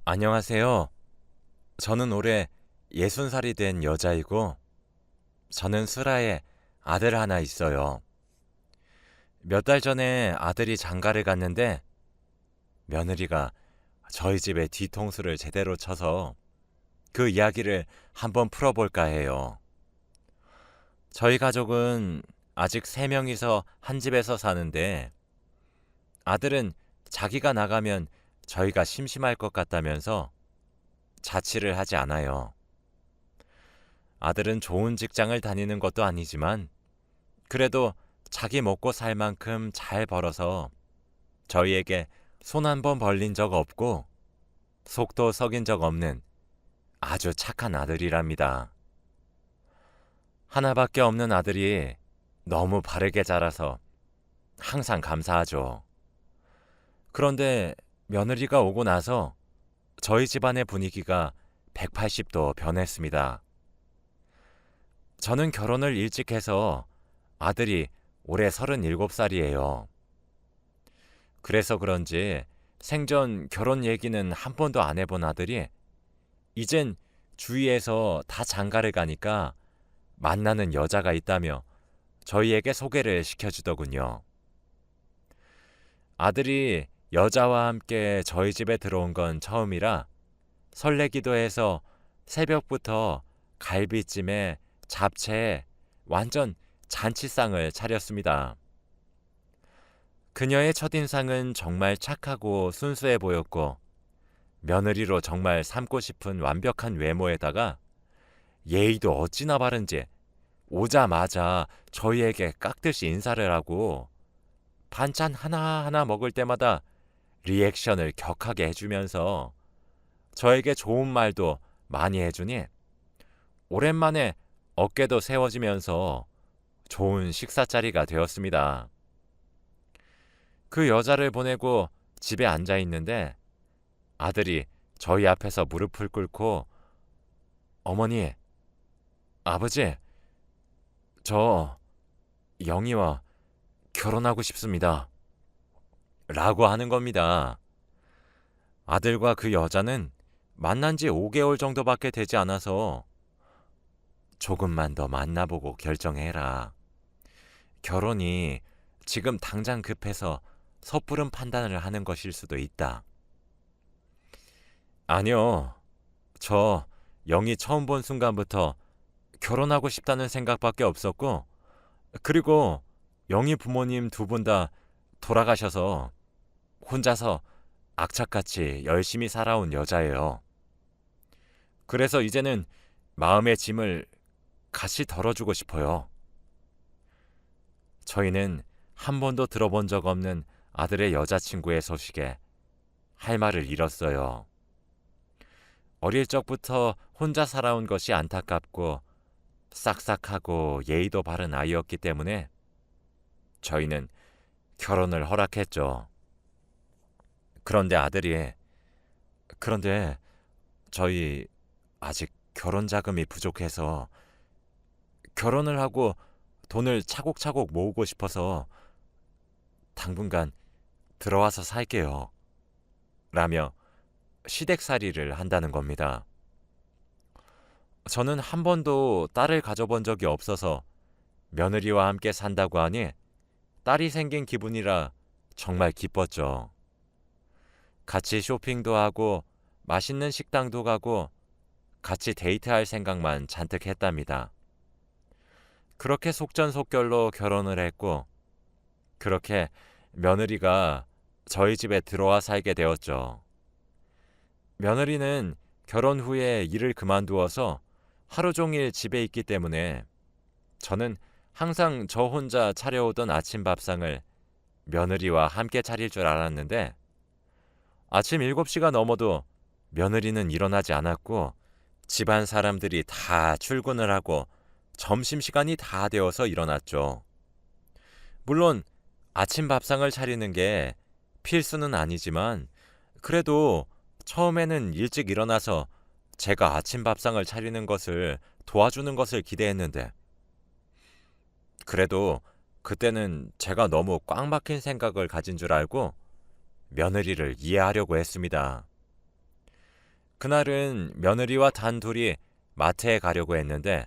안녕하세요. 저는 올해 60살이 된 여자이고, 저는 슬하에 아들 하나 있어요. 몇 달 전에 아들이 장가를 갔는데, 며느리가 저희 집에 뒤통수를 제대로 쳐서 그 이야기를 한번 풀어볼까 해요. 저희 가족은 아직 3명이서 한 집에서 사는데, 아들은 자기가 나가면 저희가 심심할 것 같다면서 자취를 하지 않아요. 아들은 좋은 직장을 다니는 것도 아니지만 그래도 자기 먹고 살 만큼 잘 벌어서 저희에게 손 한 번 벌린 적 없고 속도 썩인 적 없는 아주 착한 아들이랍니다. 하나밖에 없는 아들이 너무 바르게 자라서 항상 감사하죠. 그런데 며느리가 오고 나서 저희 집안의 분위기가 180도 변했습니다. 저는 결혼을 일찍 해서 아들이 올해 37살이에요. 그래서 그런지 생전 결혼 얘기는 한 번도 안 해본 아들이 이젠 주위에서 다 장가를 가니까 만나는 여자가 있다며 저희에게 소개를 시켜주더군요. 아들이 여자와 함께 저희 집에 들어온 건 처음이라 설레기도 해서 새벽부터 갈비찜에 잡채에 완전 잔치상을 차렸습니다. 그녀의 첫인상은 정말 착하고 순수해 보였고 며느리로 정말 삼고 싶은 완벽한 외모에다가 예의도 어찌나 바른지 오자마자 저희에게 깍듯이 인사를 하고 반찬 하나하나 먹을 때마다 리액션을 격하게 해주면서 저에게 좋은 말도 많이 해주니 오랜만에 어깨도 세워지면서 좋은 식사자리가 되었습니다. 그 여자를 보내고 집에 앉아 있는데 아들이 저희 앞에서 무릎을 꿇고 어머니, 아버지, 저 영희와 결혼하고 싶습니다. 라고 하는 겁니다. 아들과 그 여자는 만난 지 5개월 정도밖에 되지 않아서 조금만 더 만나보고 결정해라. 결혼이 지금 당장 급해서 섣부른 판단을 하는 것일 수도 있다. 아니요. 저 영희 처음 본 순간부터 결혼하고 싶다는 생각밖에 없었고, 그리고 영희 부모님 두 분 다 돌아가셔서 혼자서 악착같이 열심히 살아온 여자예요. 그래서 이제는 마음의 짐을 같이 덜어주고 싶어요. 저희는 한 번도 들어본 적 없는 아들의 여자친구의 소식에 할 말을 잃었어요. 어릴 적부터 혼자 살아온 것이 안타깝고 싹싹하고 예의도 바른 아이였기 때문에 저희는 결혼을 허락했죠. 그런데 저희 아직 결혼 자금이 부족해서 결혼을 하고 돈을 차곡차곡 모으고 싶어서 당분간 들어와서 살게요. 라며 시댁살이를 한다는 겁니다. 저는 한 번도 딸을 가져본 적이 없어서 며느리와 함께 산다고 하니 딸이 생긴 기분이라 정말 기뻤죠. 같이 쇼핑도 하고 맛있는 식당도 가고 같이 데이트할 생각만 잔뜩 했답니다. 그렇게 속전속결로 결혼을 했고 그렇게 며느리가 저희 집에 들어와 살게 되었죠. 며느리는 결혼 후에 일을 그만두어서 하루 종일 집에 있기 때문에 저는 항상 저 혼자 차려오던 아침 밥상을 며느리와 함께 차릴 줄 알았는데 아침 7시가 넘어도 며느리는 일어나지 않았고 집안 사람들이 다 출근을 하고 점심시간이 다 되어서 일어났죠. 물론 아침 밥상을 차리는 게 필수는 아니지만 그래도 처음에는 일찍 일어나서 제가 아침 밥상을 차리는 것을 도와주는 것을 기대했는데 그래도 그때는 제가 너무 꽉 막힌 생각을 가진 줄 알고 며느리를 이해하려고 했습니다. 그날은 며느리와 단둘이 마트에 가려고 했는데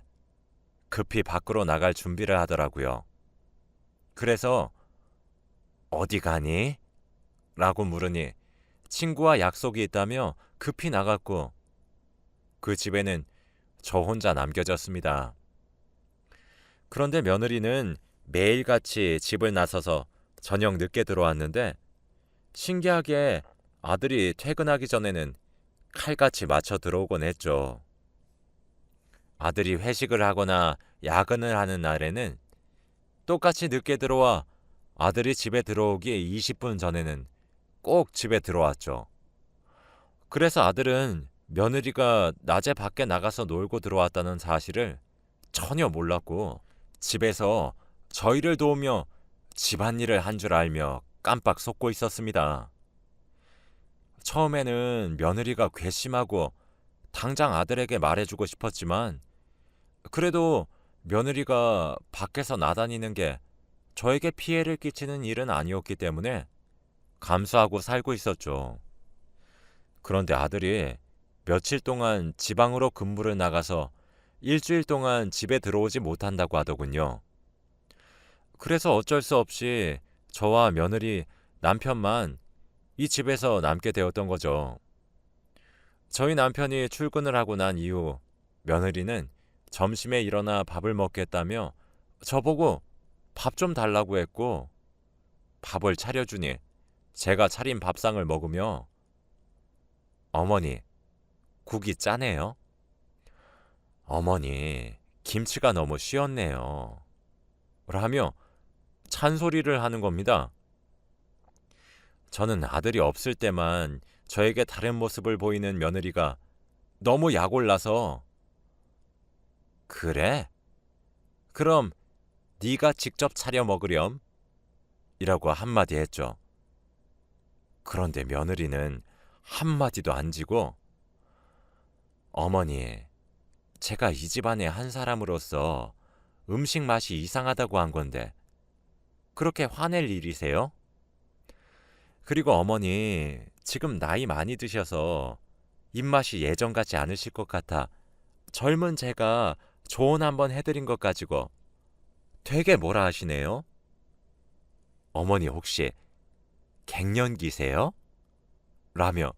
급히 밖으로 나갈 준비를 하더라고요. 그래서 어디 가니? 라고 물으니 친구와 약속이 있다며 급히 나갔고 그 집에는 저 혼자 남겨졌습니다. 그런데 며느리는 매일같이 집을 나서서 저녁 늦게 들어왔는데 신기하게 아들이 퇴근하기 전에는 칼같이 맞춰 들어오곤 했죠. 아들이 회식을 하거나 야근을 하는 날에는 똑같이 늦게 들어와 아들이 집에 들어오기 20분 전에는 꼭 집에 들어왔죠. 그래서 아들은 며느리가 낮에 밖에 나가서 놀고 들어왔다는 사실을 전혀 몰랐고 집에서 저희를 도우며 집안일을 한 줄 알며 깜빡 속고 있었습니다. 처음에는 며느리가 괘씸하고 당장 아들에게 말해주고 싶었지만 그래도 며느리가 밖에서 나다니는 게 저에게 피해를 끼치는 일은 아니었기 때문에 감수하고 살고 있었죠. 그런데 아들이 며칠 동안 지방으로 근무를 나가서 일주일 동안 집에 들어오지 못한다고 하더군요. 그래서 어쩔 수 없이 저와 며느리, 남편만 이 집에서 남게 되었던 거죠. 저희 남편이 출근을 하고 난 이후 며느리는 점심에 일어나 밥을 먹겠다며 저보고 밥 좀 달라고 했고 밥을 차려주니 제가 차린 밥상을 먹으며 어머니, 국이 짜네요. 어머니, 김치가 너무 쉬었네요. 라며 찬소리를 하는 겁니다. 저는 아들이 없을 때만 저에게 다른 모습을 보이는 며느리가 너무 약올라서 그래? 그럼 네가 직접 차려 먹으렴? 이라고 한마디 했죠. 그런데 며느리는 한마디도 안 지고 어머니, 제가 이 집안의 한 사람으로서 음식 맛이 이상하다고 한 건데 그렇게 화낼 일이세요? 그리고 어머니, 지금 나이 많이 드셔서 입맛이 예전 같지 않으실 것 같아 젊은 제가 조언 한번 해드린 것 가지고 되게 뭐라 하시네요? 어머니 혹시 갱년기세요? 라며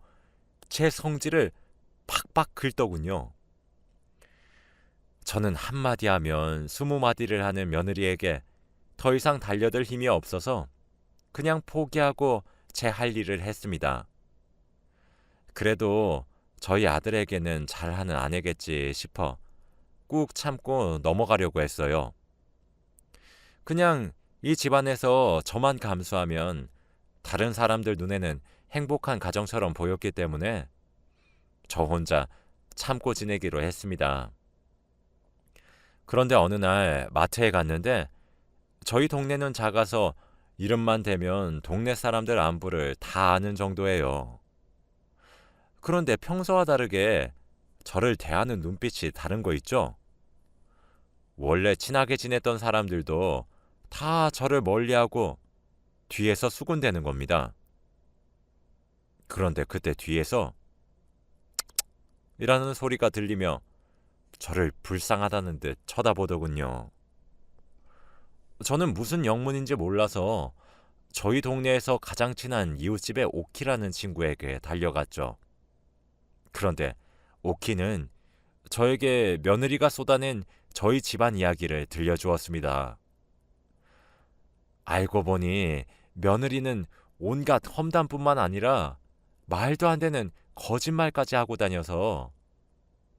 제 성질을 팍팍 긁더군요. 저는 한마디 하면 20마디를 하는 며느리에게 더 이상 달려들 힘이 없어서 그냥 포기하고 제 할 일을 했습니다. 그래도 저희 아들에게는 잘하는 아내겠지 싶어 꾹 참고 넘어가려고 했어요. 그냥 이 집안에서 저만 감수하면 다른 사람들 눈에는 행복한 가정처럼 보였기 때문에 저 혼자 참고 지내기로 했습니다. 그런데 어느 날 마트에 갔는데 저희 동네는 작아서 이름만 대면 동네 사람들 안부를 다 아는 정도예요. 그런데 평소와 다르게 저를 대하는 눈빛이 다른 거 있죠? 원래 친하게 지냈던 사람들도 다 저를 멀리하고 뒤에서 수군대는 겁니다. 그런데 그때 뒤에서 이라는 소리가 들리며 저를 불쌍하다는 듯 쳐다보더군요. 저는 무슨 영문인지 몰라서 저희 동네에서 가장 친한 이웃집의 오키라는 친구에게 달려갔죠. 그런데 오키는 저에게 며느리가 쏟아낸 저희 집안 이야기를 들려주었습니다. 알고 보니 며느리는 온갖 험담뿐만 아니라 말도 안 되는 거짓말까지 하고 다녀서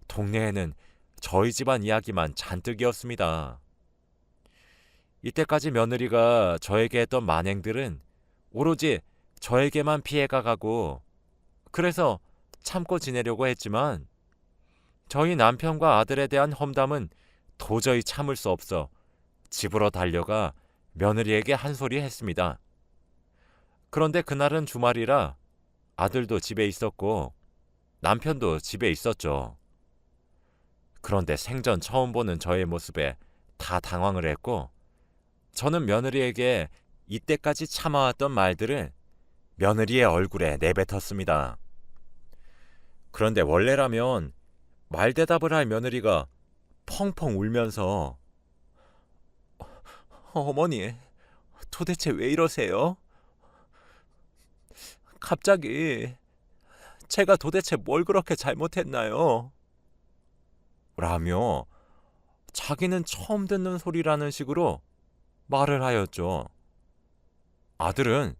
동네에는 저희 집안 이야기만 잔뜩이었습니다. 이때까지 며느리가 저에게 했던 만행들은 오로지 저에게만 피해가 가고 그래서 참고 지내려고 했지만 저희 남편과 아들에 대한 험담은 도저히 참을 수 없어 집으로 달려가 며느리에게 한 소리 했습니다. 그런데 그날은 주말이라 아들도 집에 있었고 남편도 집에 있었죠. 그런데 생전 처음 보는 저의 모습에 다 당황을 했고 저는 며느리에게 이때까지 참아왔던 말들을 며느리의 얼굴에 내뱉었습니다. 그런데 원래라면 말대답을 할 며느리가 펑펑 울면서 어머니, 도대체 왜 이러세요? 갑자기 제가 도대체 뭘 그렇게 잘못했나요? 라며 자기는 처음 듣는 소리라는 식으로 말을 하였죠. 아들은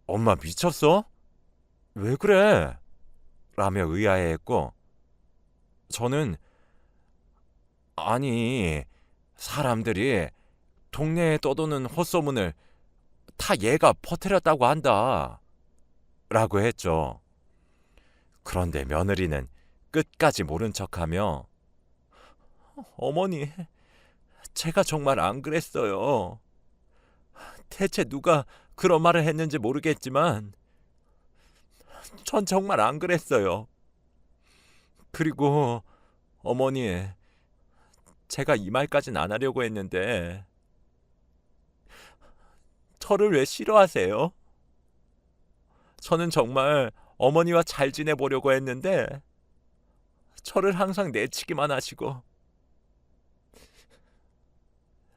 엄마 미쳤어? 왜 그래? 라며 의아해했고 저는 아니 사람들이 동네에 떠도는 헛소문을 다 얘가 퍼뜨렸다고 한다 라고 했죠. 그런데 며느리는 끝까지 모른 척하며 어머니 제가 정말 안 그랬어요. 대체 누가 그런 말을 했는지 모르겠지만 전 정말 안 그랬어요. 그리고 어머니 제가 이 말까진 안 하려고 했는데 저를 왜 싫어하세요? 저는 정말 어머니와 잘 지내보려고 했는데 저를 항상 내치기만 하시고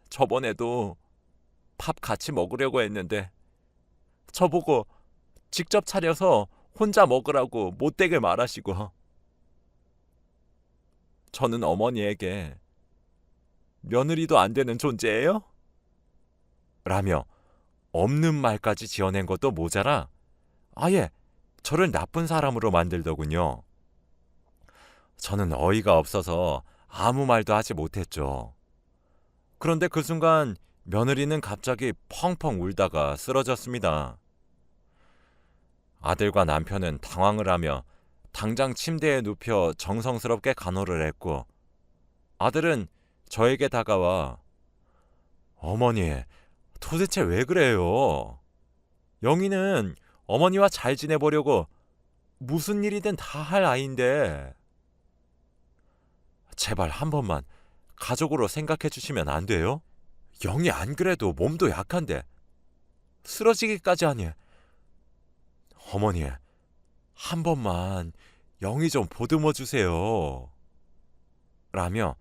저번에도 밥 같이 먹으려고 했는데 저보고 직접 차려서 혼자 먹으라고 못되게 말하시고 저는 어머니에게 며느리도 안 되는 존재예요? 라며 없는 말까지 지어낸 것도 모자라 아예 저를 나쁜 사람으로 만들더군요. 저는 어이가 없어서 아무 말도 하지 못했죠. 그런데 그 순간 며느리는 갑자기 펑펑 울다가 쓰러졌습니다. 아들과 남편은 당황을 하며 당장 침대에 눕혀 정성스럽게 간호를 했고 아들은 저에게 다가와 어머니 도대체 왜 그래요? 영희는 어머니와 잘 지내보려고 무슨 일이든 다 할 아이인데 제발 한 번만 가족으로 생각해 주시면 안 돼요? 영희 안 그래도 몸도 약한데 쓰러지기까지 하니 어머니 한 번만 영희 좀 보듬어 주세요. 라며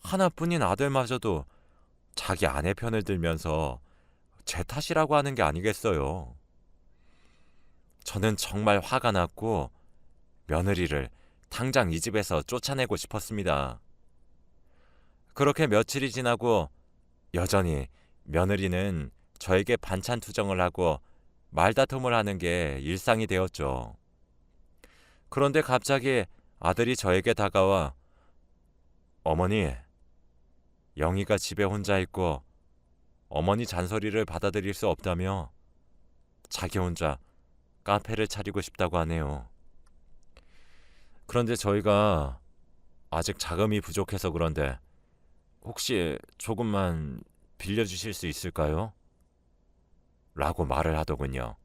하나뿐인 아들마저도 자기 아내 편을 들면서 제 탓이라고 하는 게 아니겠어요. 저는 정말 화가 났고 며느리를 당장 이 집에서 쫓아내고 싶었습니다. 그렇게 며칠이 지나고 여전히 며느리는 저에게 반찬 투정을 하고 말다툼을 하는 게 일상이 되었죠. 그런데 갑자기 아들이 저에게 다가와 어머니, 영희가 집에 혼자 있고 어머니 잔소리를 받아들일 수 없다며 자기 혼자 카페를 차리고 싶다고 하네요. 그런데 저희가 아직 자금이 부족해서 그런데 혹시 조금만 빌려주실 수 있을까요? 라고 말을 하더군요.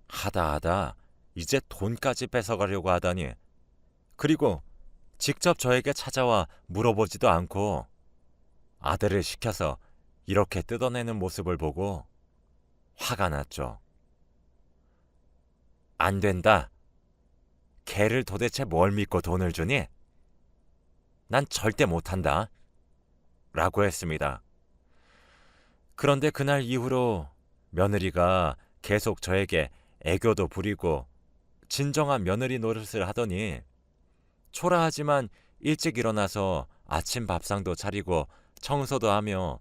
하다 이제 돈까지 뺏어가려고 하다니. 그리고 직접 저에게 찾아와 물어보지도 않고 아들을 시켜서 이렇게 뜯어내는 모습을 보고 화가 났죠. 안 된다. 걔를 도대체 뭘 믿고 돈을 주니? 난 절대 못한다. 라고 했습니다. 그런데 그날 이후로 며느리가 계속 저에게 애교도 부리고 진정한 며느리 노릇을 하더니 초라하지만 일찍 일어나서 아침 밥상도 차리고 청소도 하며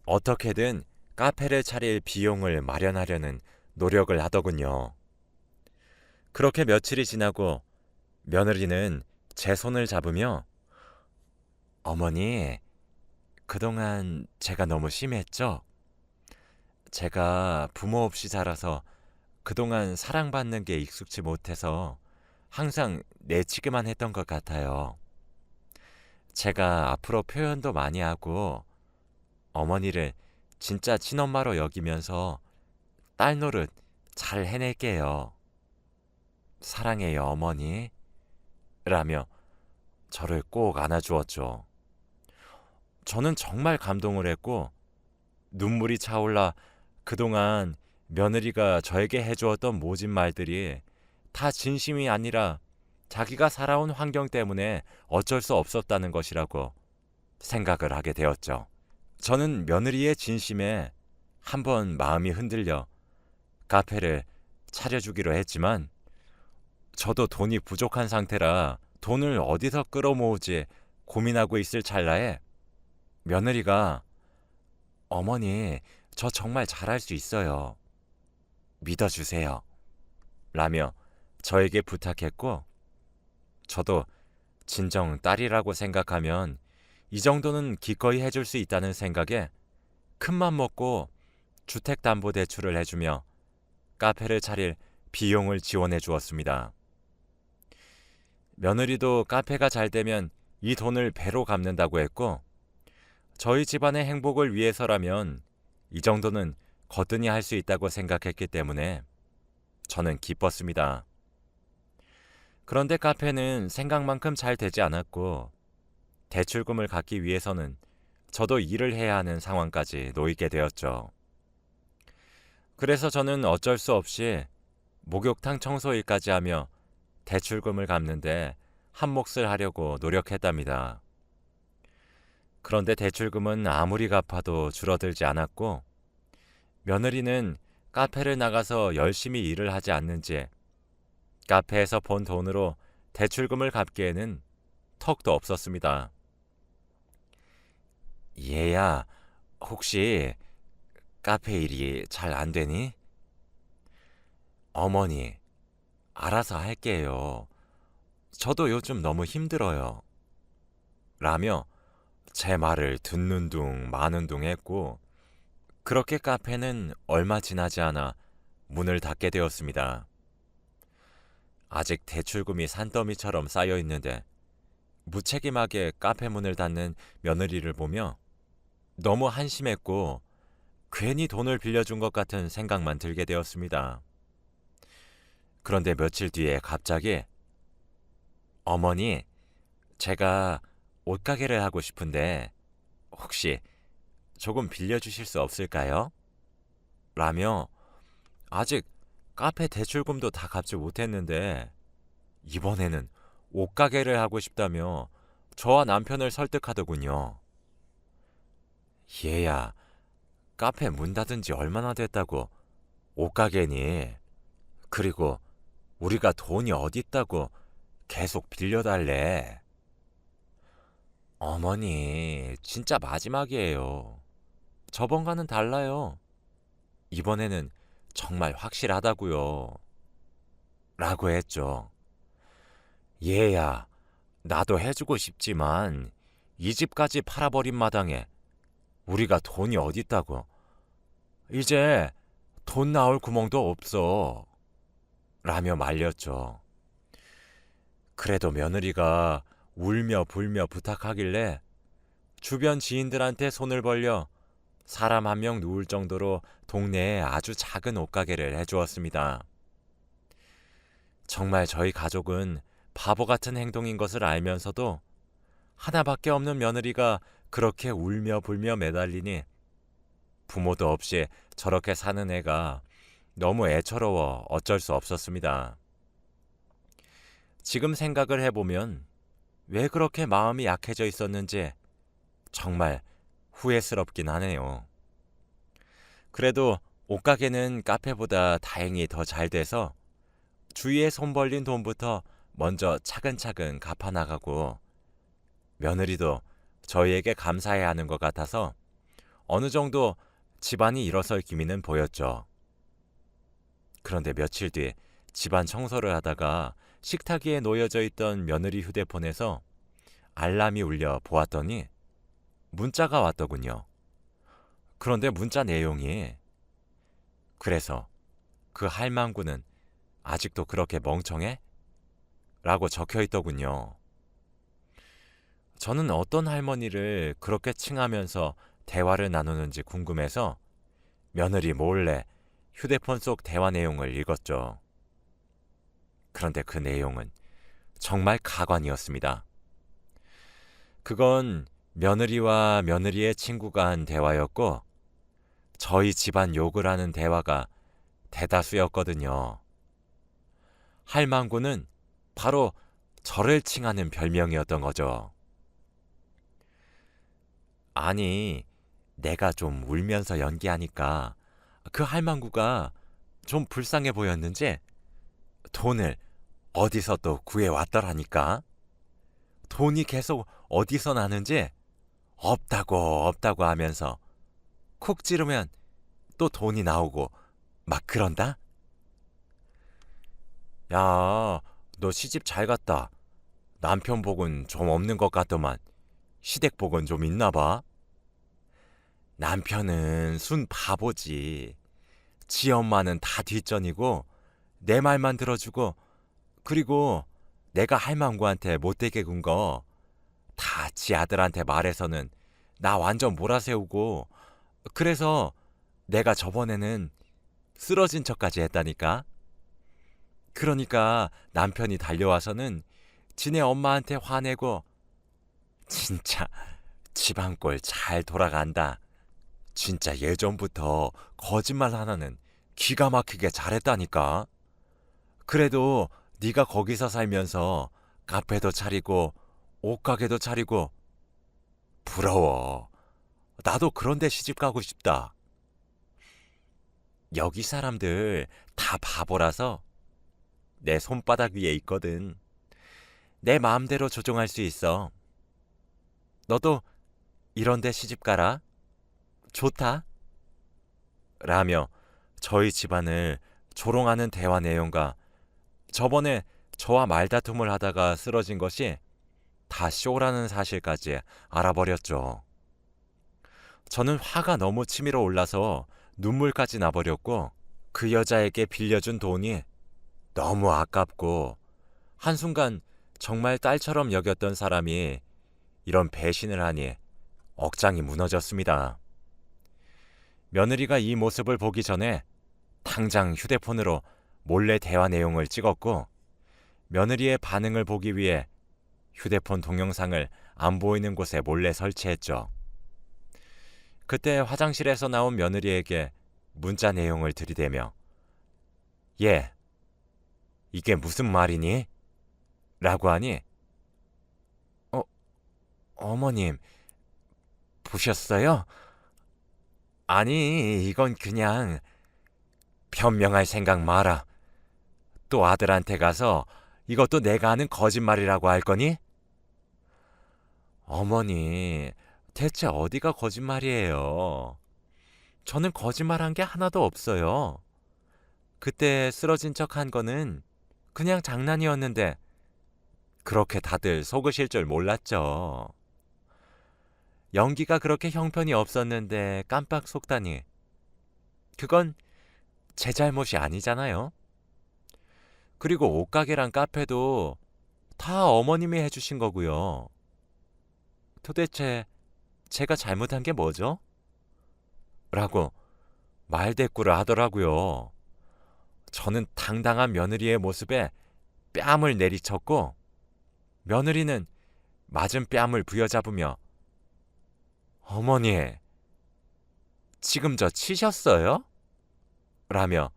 어떻게든 카페를 차릴 비용을 마련하려는 노력을 하더군요. 그렇게 며칠이 지나고 며느리는 제 손을 잡으며 어머니, 그동안 제가 너무 심했죠? 제가 부모 없이 자라서 그동안 사랑받는 게 익숙지 못해서 항상 내치기만 했던 것 같아요. 제가 앞으로 표현도 많이 하고 어머니를 진짜 친엄마로 여기면서 딸 노릇 잘 해낼게요. 사랑해요, 어머니. 라며 저를 꼭 안아주었죠. 저는 정말 감동을 했고 눈물이 차올라 그동안 며느리가 저에게 해주었던 모진 말들이 다 진심이 아니라 자기가 살아온 환경 때문에 어쩔 수 없었다는 것이라고 생각을 하게 되었죠. 저는 며느리의 진심에 한번 마음이 흔들려 카페를 차려주기로 했지만 저도 돈이 부족한 상태라 돈을 어디서 끌어모으지 고민하고 있을 찰나에 며느리가 어머니, 저 정말 잘할 수 있어요. 믿어주세요. 라며 저에게 부탁했고 저도 진정 딸이라고 생각하면 이 정도는 기꺼이 해줄 수 있다는 생각에 큰맘 먹고 주택담보대출을 해주며 카페를 차릴 비용을 지원해 주었습니다. 며느리도 카페가 잘 되면 이 돈을 배로 갚는다고 했고 저희 집안의 행복을 위해서라면 이 정도는 거뜬히 할 수 있다고 생각했기 때문에 저는 기뻤습니다. 그런데 카페는 생각만큼 잘 되지 않았고 대출금을 갚기 위해서는 저도 일을 해야 하는 상황까지 놓이게 되었죠. 그래서 저는 어쩔 수 없이 목욕탕 청소일까지 하며 대출금을 갚는데 한몫을 하려고 노력했답니다. 그런데 대출금은 아무리 갚아도 줄어들지 않았고 며느리는 카페를 나가서 열심히 일을 하지 않는지 카페에서 번 돈으로 대출금을 갚기에는 턱도 없었습니다. 얘야, 혹시 카페 일이 잘 안 되니? 어머니, 알아서 할게요. 저도 요즘 너무 힘들어요. 라며 제 말을 듣는 둥 마는 둥 했고 그렇게 카페는 얼마 지나지 않아 문을 닫게 되었습니다. 아직 대출금이 산더미처럼 쌓여 있는데 무책임하게 카페 문을 닫는 며느리를 보며 너무 한심했고 괜히 돈을 빌려준 것 같은 생각만 들게 되었습니다. 그런데 며칠 뒤에 갑자기 어머니, 제가 옷가게를 하고 싶은데 혹시 조금 빌려주실 수 없을까요? 라며 아직 카페 대출금도 다 갚지 못했는데 이번에는 옷가게를 하고 싶다며 저와 남편을 설득하더군요. 얘야, 카페 문 닫은 지 얼마나 됐다고 옷가게니? 그리고 우리가 돈이 어딨다고 계속 빌려달래. 어머니, 진짜 마지막이에요. 저번과는 달라요. 이번에는 정말 확실하다고요. 라고 했죠. 얘야, 나도 해주고 싶지만 이 집까지 팔아버린 마당에 우리가 돈이 어딨다고. 이제 돈 나올 구멍도 없어. 라며 말렸죠. 그래도 며느리가 울며 불며 부탁하길래 주변 지인들한테 손을 벌려 사람 한 명 누울 정도로 동네에 아주 작은 옷가게를 해주었습니다. 정말 저희 가족은 바보 같은 행동인 것을 알면서도 하나밖에 없는 며느리가 그렇게 울며 불며 매달리니 부모도 없이 저렇게 사는 애가 너무 애처로워 어쩔 수 없었습니다. 지금 생각을 해보면 왜 그렇게 마음이 약해져 있었는지 정말 후회스럽긴 하네요. 그래도 옷가게는 카페보다 다행히 더 잘 돼서 주위에 손 벌린 돈부터 먼저 차근차근 갚아나가고 며느리도 저희에게 감사해야 하는 것 같아서 어느 정도 집안이 일어설 기미는 보였죠. 그런데 며칠 뒤 집안 청소를 하다가 식탁 위에 놓여져 있던 며느리 휴대폰에서 알람이 울려 보았더니 문자가 왔더군요. 그런데 문자 내용이 그래서 그 할망구는 아직도 그렇게 멍청해? 라고 적혀 있더군요. 저는 어떤 할머니를 그렇게 칭하면서 대화를 나누는지 궁금해서 며느리 몰래 휴대폰 속 대화 내용을 읽었죠. 그런데 그 내용은 정말 가관이었습니다. 그건 며느리와 며느리의 친구가 한 대화였고 저희 집안 욕을 하는 대화가 대다수였거든요. 할망구는 바로 저를 칭하는 별명이었던 거죠. 아니, 내가 좀 울면서 연기하니까 그 할망구가 좀 불쌍해 보였는지 돈을 어디서 또 구해왔더라니까. 돈이 계속 어디서 나는지 없다고 하면서 콕 찌르면 또 돈이 나오고 막 그런다? 야, 너 시집 잘 갔다. 남편 복은 좀 없는 것 같더만 시댁 복은 좀 있나 봐. 남편은 순 바보지. 지 엄마는 다 뒷전이고 내 말만 들어주고 그리고 내가 할망구한테 못되게 군 거 다 지 아들한테 말해서는 나 완전 몰아세우고 그래서 내가 저번에는 쓰러진 척까지 했다니까. 그러니까 남편이 달려와서는 지네 엄마한테 화내고 진짜 집안꼴 잘 돌아간다. 진짜 예전부터 거짓말 하나는 기가 막히게 잘했다니까. 그래도 네가 거기서 살면서 카페도 차리고 옷가게도 차리고 부러워. 나도 그런 데 시집 가고 싶다. 여기 사람들 다 바보라서 내 손바닥 위에 있거든. 내 마음대로 조종할 수 있어. 너도 이런 데 시집 가라. 좋다. 라며 저희 집안을 조롱하는 대화 내용과 저번에 저와 말다툼을 하다가 쓰러진 것이 다 쇼라는 사실까지 알아버렸죠. 저는 화가 너무 치밀어 올라서 눈물까지 나버렸고 그 여자에게 빌려준 돈이 너무 아깝고 한순간 정말 딸처럼 여겼던 사람이 이런 배신을 하니 억장이 무너졌습니다. 며느리가 이 모습을 보기 전에 당장 휴대폰으로 몰래 대화 내용을 찍었고 며느리의 반응을 보기 위해 휴대폰 동영상을 안 보이는 곳에 몰래 설치했죠. 그때 화장실에서 나온 며느리에게 문자 내용을 들이대며 얘, 이게 무슨 말이니? 라고 하니 어머님, 보셨어요? 아니, 이건 그냥 변명할 생각 마라. 또 아들한테 가서 이것도 내가 하는 거짓말이라고 할 거니? 어머니, 대체 어디가 거짓말이에요? 저는 거짓말한 게 하나도 없어요. 그때 쓰러진 척 한 거는 그냥 장난이었는데 그렇게 다들 속으실 줄 몰랐죠. 연기가 그렇게 형편이 없었는데 깜빡 속다니. 그건 제 잘못이 아니잖아요. 그리고 옷가게랑 카페도 다 어머님이 해주신 거고요. 도대체 제가 잘못한 게 뭐죠? 라고 말대꾸를 하더라고요. 저는 당당한 며느리의 모습에 뺨을 내리쳤고 며느리는 맞은 뺨을 부여잡으며 어머니, 지금 저 치셨어요? 라며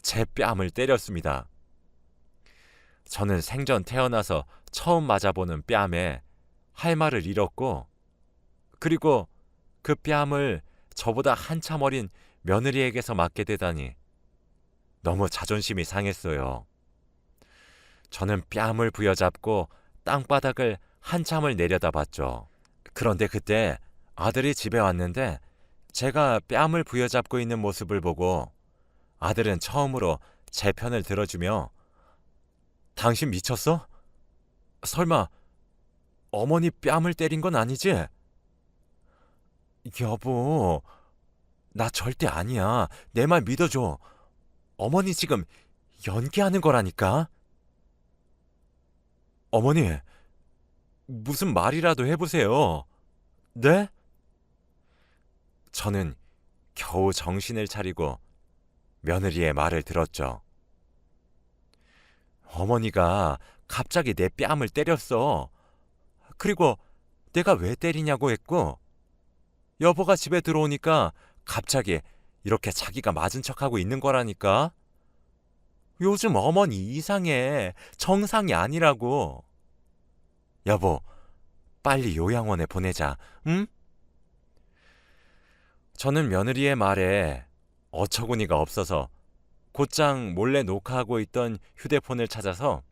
제 뺨을 때렸습니다. 저는 생전 태어나서 처음 맞아보는 뺨에 할 말을 잃었고 그리고 그 뺨을 저보다 한참 어린 며느리에게서 맞게 되다니 너무 자존심이 상했어요. 저는 뺨을 부여잡고 땅바닥을 한참을 내려다봤죠. 그런데 그때 아들이 집에 왔는데 제가 뺨을 부여잡고 있는 모습을 보고 아들은 처음으로 제 편을 들어주며 당신 미쳤어? 설마 어머니 뺨을 때린 건 아니지? 여보, 나 절대 아니야. 내 말 믿어줘. 어머니 지금 연기하는 거라니까. 어머니, 무슨 말이라도 해보세요. 네? 저는 겨우 정신을 차리고 며느리의 말을 들었죠. 어머니가 갑자기 내 뺨을 때렸어. 그리고 내가 왜 때리냐고 했고 여보가 집에 들어오니까 갑자기 이렇게 자기가 맞은 척하고 있는 거라니까. 요즘 어머니 이상해. 정상이 아니라고. 여보, 빨리 요양원에 보내자. 응? 저는 며느리의 말에 어처구니가 없어서 곧장 몰래 녹화하고 있던 휴대폰을 찾아서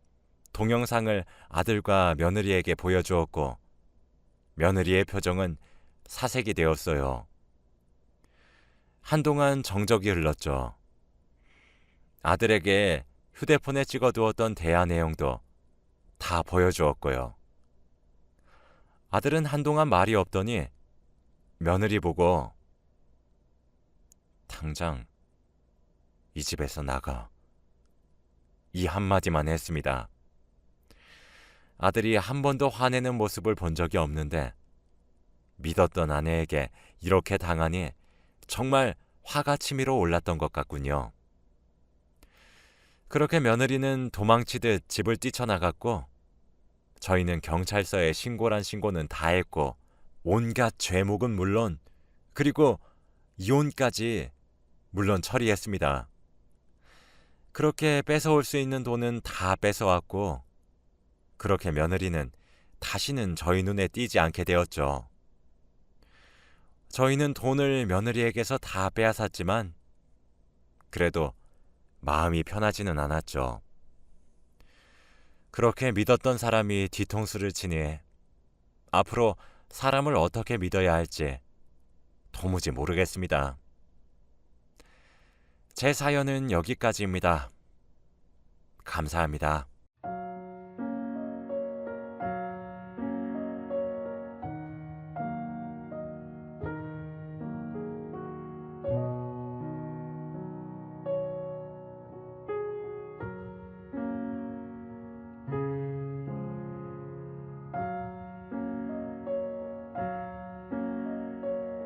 동영상을 아들과 며느리에게 보여주었고, 며느리의 표정은 사색이 되었어요. 한동안 정적이 흘렀죠. 아들에게 휴대폰에 찍어두었던 대화 내용도 다 보여주었고요. 아들은 한동안 말이 없더니 며느리 보고 당장 이 집에서 나가, 이 한마디만 했습니다. 아들이 한 번도 화내는 모습을 본 적이 없는데 믿었던 아내에게 이렇게 당하니 정말 화가 치밀어 올랐던 것 같군요. 그렇게 며느리는 도망치듯 집을 뛰쳐나갔고, 저희는 경찰서에 신고란 신고는 다 했고, 온갖 죄목은 물론, 그리고 이혼까지 물론 처리했습니다. 그렇게 뺏어올 수 있는 돈은 다 뺏어왔고, 그렇게 며느리는 다시는 저희 눈에 띄지 않게 되었죠. 저희는 돈을 며느리에게서 다 빼앗았지만 그래도 마음이 편하지는 않았죠. 그렇게 믿었던 사람이 뒤통수를 치니 앞으로 사람을 어떻게 믿어야 할지 도무지 모르겠습니다. 제 사연은 여기까지입니다. 감사합니다.